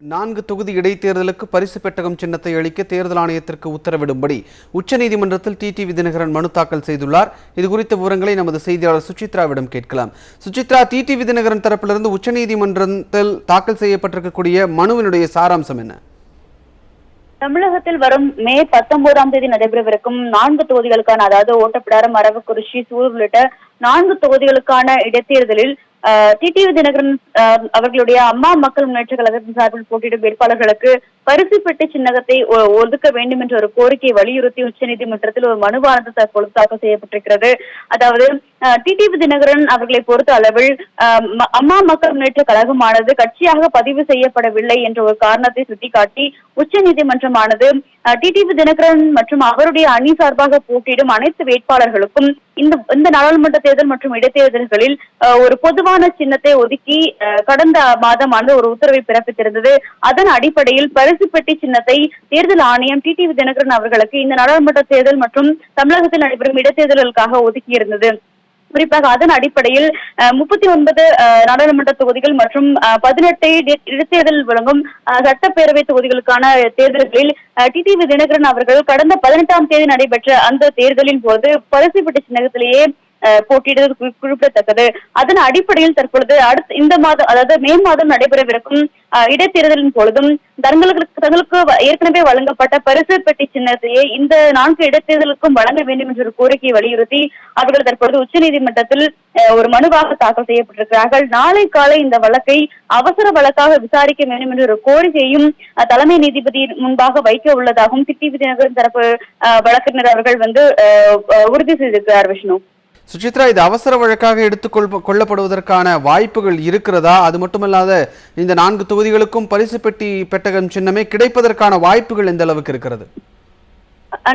4 தொகுதி இடைத்தேர்தலுக்கு பரிசு பெட்டகம் சின்னத்தை அளிக்க தேர்தல் ஆணையத்திற்கு உத்தரவிடும்படி உச்சநீதிமன்றத்தில் டிடிவி தினகரன் மனு தாக்கல் செய்துள்ளார். இதுகுறித்த விவரங்களை நமது செய்தியாளர் சுசித்ராவிடம் கேட்கலாம். சுசித்ரா, டிடிவி தினகரன் தரப்பிலிருந்து உச்சநீதிமன்றத்தில் தாக்கல் செய்யப்பட்டிருக்கக்கூடிய மனுவினுடைய சாராம்சம் என்ன? தமிழகத்தில் வரும் மே 19ஆம் தேதி நடைபெறவிருக்கும் 4 தொகுதிகளுக்கான, அதாவது ஓட்டப்பிடாரம், அரவக்குறிச்சி, சூர் உள்ளிட்ட 4 தொகுதிகளுக்கான இடைத்தேர்தலில் டிடிவி தினகரன் அவர்களுடைய அம்மா மக்கள் முன்னேற்ற கழகத்தின் சார்பில் போட்டியிடும் வேட்பாளர்களுக்கு பரிசு பெட்டி சின்னத்தை ஒதுக்க வேண்டும் என்ற ஒரு கோரிக்கையை வலியுறுத்தி உச்சநீதிமன்றத்தில் ஒரு மனுவானது தற்பொழுது தாக்கல் செய்யப்பட்டிருக்கிறது. அதாவது டிடிவி தினகரன் அவர்களை பொறுத்த அளவில் அம்மா மக்கள் முன்னேற்ற கழகமானது கட்சியாக பதிவு செய்யப்படவில்லை என்ற ஒரு காரணத்தை சுட்டிக்காட்டி உச்சநீதிமன்றமானது டிடிவி தினகரன் மற்றும் அவருடைய அணி சார்பாக போட்டியிடும் அனைத்து வேட்பாளர்களுக்கும் இந்த நாடாளுமன்ற தேர்தல் மற்றும் இடைத்தேர்தல்களில் ஒரு பொதுவான சின்னத்தை ஒதுக்கி கடந்த மாதமானது ஒரு உத்தரவை பிறப்பித்திருந்தது. அதன் அடிப்படையில் பரிசு பெட்டி சின்னத்தை தேர்தல் ஆணையம் டிடிவி தினகரன் அவர்களுக்கு இந்த நாடாளுமன்ற தேர்தல் மற்றும் தமிழகத்தில் நடைபெறும் இடைத்தேர்தல்களுக்காக ஒதுக்கியிருந்தது. குறிப்பாக அதன் அடிப்படையில் 39 நாடாளுமன்ற தொகுதிகள் மற்றும் 18 இடைத்தேர்தல் வழங்கும் சட்டப்பேரவை தொகுதிகளுக்கான தேர்தல்களில் டிடிவி தினகரன் அவர்கள் கடந்த 18ஆம் தேதி நடைபெற்ற அந்த தேர்தலின் போது பரிசு பெட்டி சின்னத்திலேயே போட்டியிடுவது குறிப்பிடத்தக்கது. அதன் அடிப்படையில் தற்பொழுது இந்த மாதம், அதாவது மே மாதம் நடைபெறவிருக்கும் இடைத்தேர்தலின் பொழுதும் தங்களுக்கு ஏற்கனவே வழங்கப்பட்ட பரிசு பெட்டி சின்னத்தையே இந்த 4 இடைத்தேர்தலுக்கும் வழங்க வேண்டும் என்ற ஒரு கோரிக்கையை வலியுறுத்தி அவர்கள் தற்பொழுது உச்சநீதிமன்றத்தில் ஒரு மனுவாக தாக்கல் செய்யப்பட்டிருக்கிறார்கள். நாளை காலை இந்த வழக்கை அவசர வழக்காக விசாரிக்க வேண்டும் என்ற ஒரு கோரிக்கையும் தலைமை நீதிபதி முன்பாக வைக்க உள்ளதாகவும் டிடிவி தினகரன் தரப்பு வழக்கறிஞர் அவர்கள் உறுதி செய்திருக்கிறார். விஷ்ணு, சுசித்ரா, இது அவசர வழக்காக கொள்ளப்படுவதற்கான வாய்ப்புகள் இருக்கிறதா? அது மட்டுமல்லாத இந்த 4 தொகுதிகளுக்கும் பரிசு பெட்டி பெட்டகம் சின்னமே கிடைப்பதற்கான வாய்ப்புகள் எந்த அளவுக்கு இருக்கிறது?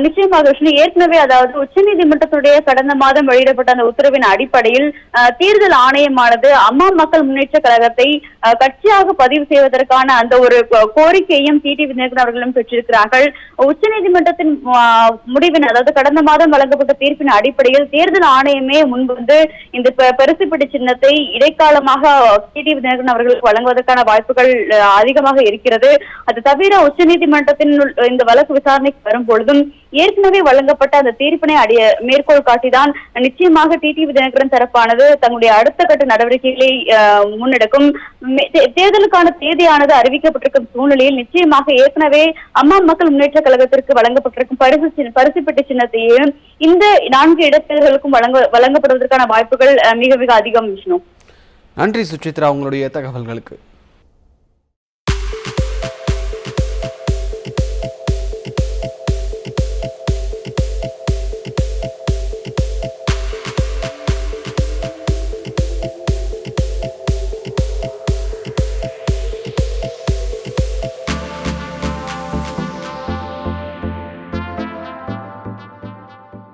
நிச்சயமாக விஷ்ணு, ஏற்கனவே அதாவது உச்சநீதிமன்றத்துடைய கடந்த மாதம் வெளியிடப்பட்ட அந்த உத்தரவின் அடிப்படையில் தேர்தல் ஆணையமானது அம்மா மக்கள் முன்னேற்ற கழகத்தை கட்சியாக பதிவு செய்வதற்கான அந்த ஒரு கோரிக்கையும் டிடிவி தினகரன் அவர்களும் பெற்றிருக்கிறார்கள். உச்சநீதிமன்றத்தின் முடிவின், அதாவது கடந்த மாதம் வழங்கப்பட்ட தீர்ப்பின் அடிப்படையில் தேர்தல் ஆணையமே முன்வந்து இந்த பரிசு பெட்டி சின்னத்தை இடைக்காலமாக டிடிவி தினகரன் அவர்களுக்கு வழங்குவதற்கான வாய்ப்புகள் அதிகமாக இருக்கிறது. அது தவிர உச்சநீதிமன்றத்தின் இந்த வழக்கு விசாரணைக்கு வரும் பொழுதும் ஏற்கனவே வழங்கப்பட்ட அந்த தீர்ப்பினை மேற்கோள் காட்டிதான் நிச்சயமாக டிடிவி தினகரன் தரப்பானது தங்களுடைய அடுத்த கட்ட நடவடிக்கைகளை முன்னெடுக்கும். தேர்தலுக்கான தேதியானது அறிவிக்கப்பட்டிருக்கும் சூழ்நிலையில் நிச்சயமாக ஏற்கனவே அம்மா மக்கள் முன்னேற்ற கழகத்திற்கு வழங்கப்பட்டிருக்கும் பரிசு பெட்டி சின்னத்தையே இந்த 4 இடைத்தேர்தலுக்கும் வழங்கப்படுவதற்கான வாய்ப்புகள் மிக மிக அதிகம். விஷ்ணு, நன்றி சுசித்ரா, உங்களுடைய தகவல்களுக்கு.